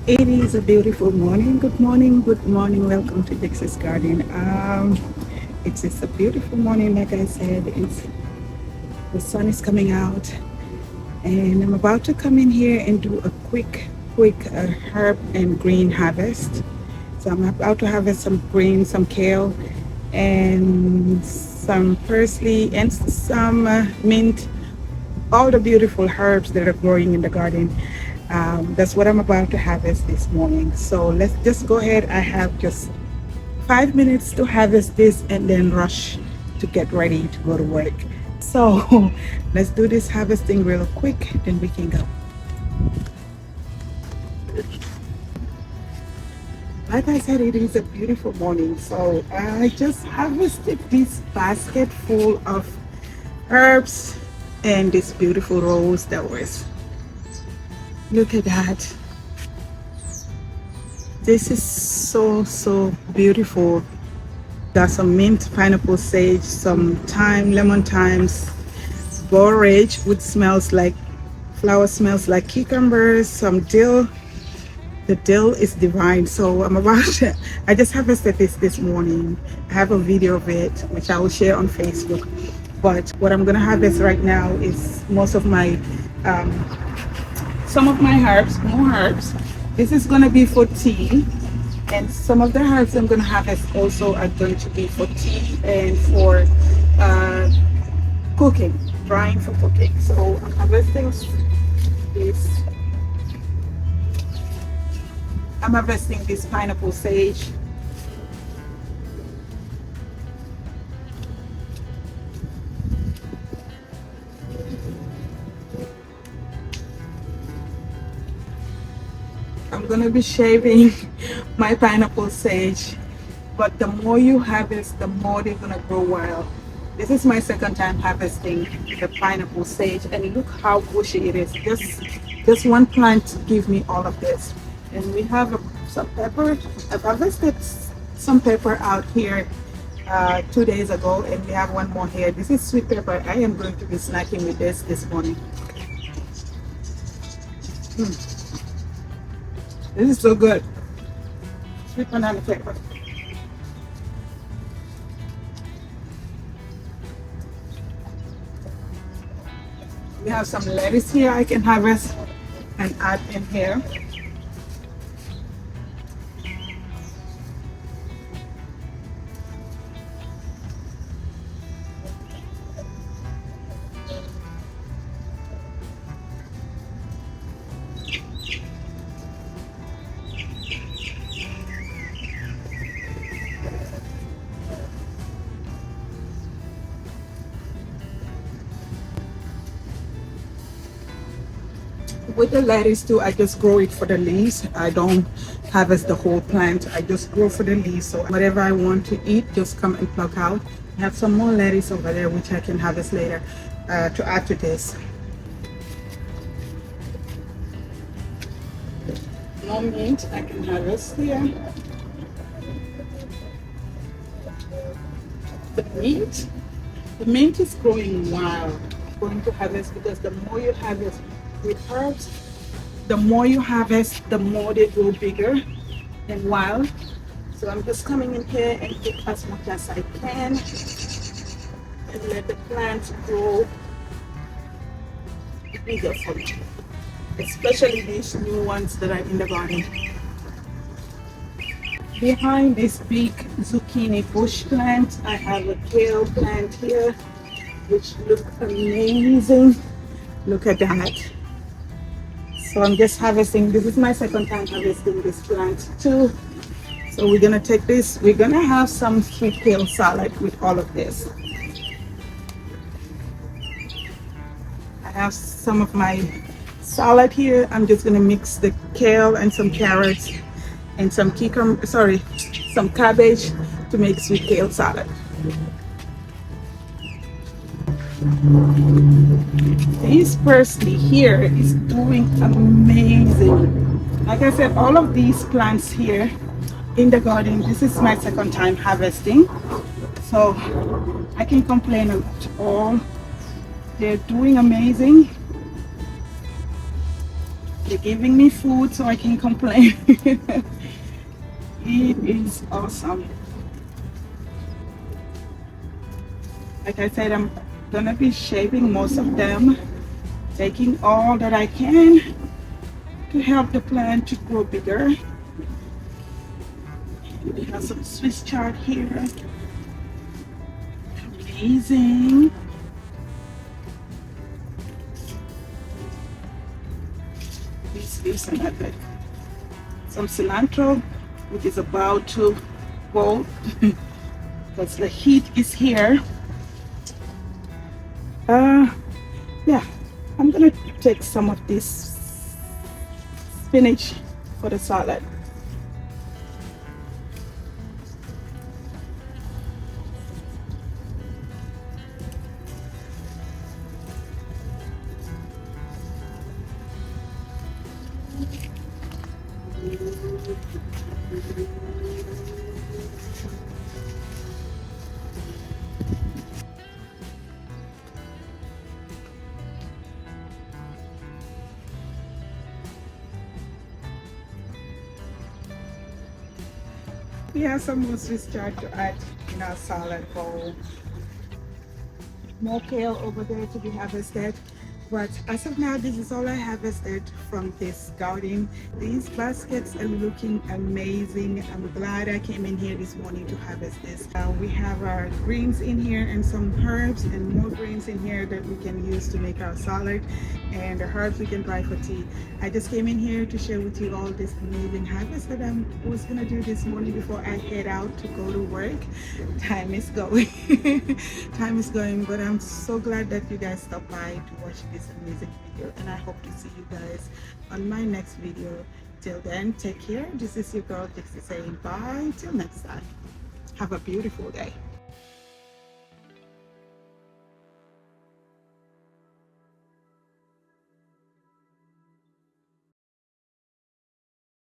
It is a beautiful morning. Good morning. Good morning. Welcome to Dixie's Garden. It's just a beautiful morning. Like I said, it's the sun is coming out, and I'm about to come in here and do a quick herb and green harvest. So I'm about to harvest some green, some kale, and some parsley and some mint, all the beautiful herbs that are growing in the garden. That's what I'm about to harvest this morning. So let's just go ahead. I have just 5 minutes to harvest this and then rush to get ready to go to work. So let's do this harvesting real quick, then we can go. Like I said, it is a beautiful morning. So I just harvested this basket full of herbs and this beautiful rose that was. Look at that. This is so beautiful. Got some mint, pineapple, sage, some thyme, lemon thymes, borage, which smells like flower, smells like cucumbers, some dill. The dill is divine. So I'm about to, I just harvested this morning. I have a video of it which I will share on Facebook. But what I'm gonna harvest right now is most of my some of my herbs, more herbs. This is gonna be for tea, and some of the herbs I'm gonna harvest also are going to be for tea and for uh, cooking, drying for cooking. So I'm harvesting this. I'm harvesting this pineapple sage. I'm gonna be shaving my pineapple sage, but the more you harvest, the more they're gonna grow wild. This is my second time harvesting the pineapple sage, and look how bushy it is. Just one plant give me all of this. And we have some pepper. I've harvested some pepper out here 2 days ago, and we have one more here. This is sweet pepper. I am going to be snacking with this morning. This is so good. Sweet banana pepper. We have some lettuce here I can harvest and add in here. With the lettuce too, I just grow it for the leaves. I don't harvest the whole plant. I just grow for the leaves. So whatever I want to eat, just come and pluck out. I have some more lettuce over there which I can harvest later to add to this. More mint I can harvest here. The mint is growing wild. I'm going to harvest because the more you harvest with herbs, the more you harvest, the more they grow bigger and wild. So I'm just coming in here and pick as much as I can and let the plants grow bigger for me, especially these new ones that are in the garden. Behind this big zucchini bush plant, I have a kale plant here, which look amazing. Look at that. So I'm just harvesting. This is my second time harvesting this plant too. So we're gonna take this. We're gonna have some sweet kale salad with all of this. I have some of my salad here. I'm just gonna mix the kale and some carrots and some some cabbage to make sweet kale salad. This parsley here is doing amazing. Like I said, all of these plants here in the garden, this is my second time harvesting, so I can complain at all. They're doing amazing. They're giving me food so I can complain. It is awesome. Like I said, I'm gonna be shaving most of them, taking all that I can to help the plant to grow bigger. We have some Swiss chard here. Amazing. These leaves are not good. Some cilantro, which is about to go because the heat is here. Yeah, I'm gonna take some of this spinach for the salad. We have some more Swiss chard to add in our salad bowl. More kale over there to be harvested. But as of now, this is all I harvested from this garden. These baskets are looking amazing. I'm glad I came in here this morning to harvest this. We have our greens in here and some herbs and more greens in here that we can use to make our salad, and the herbs we can dry for tea. I just came in here to share with you all this amazing harvest that I was gonna do this morning before I head out to go to work. Time is going. Time is going, but I'm so glad that you guys stopped by to watch this amazing video, and I hope to see you guys on my next video. Till then, take care. This is your girl Dixie saying bye till next time. Have a beautiful day.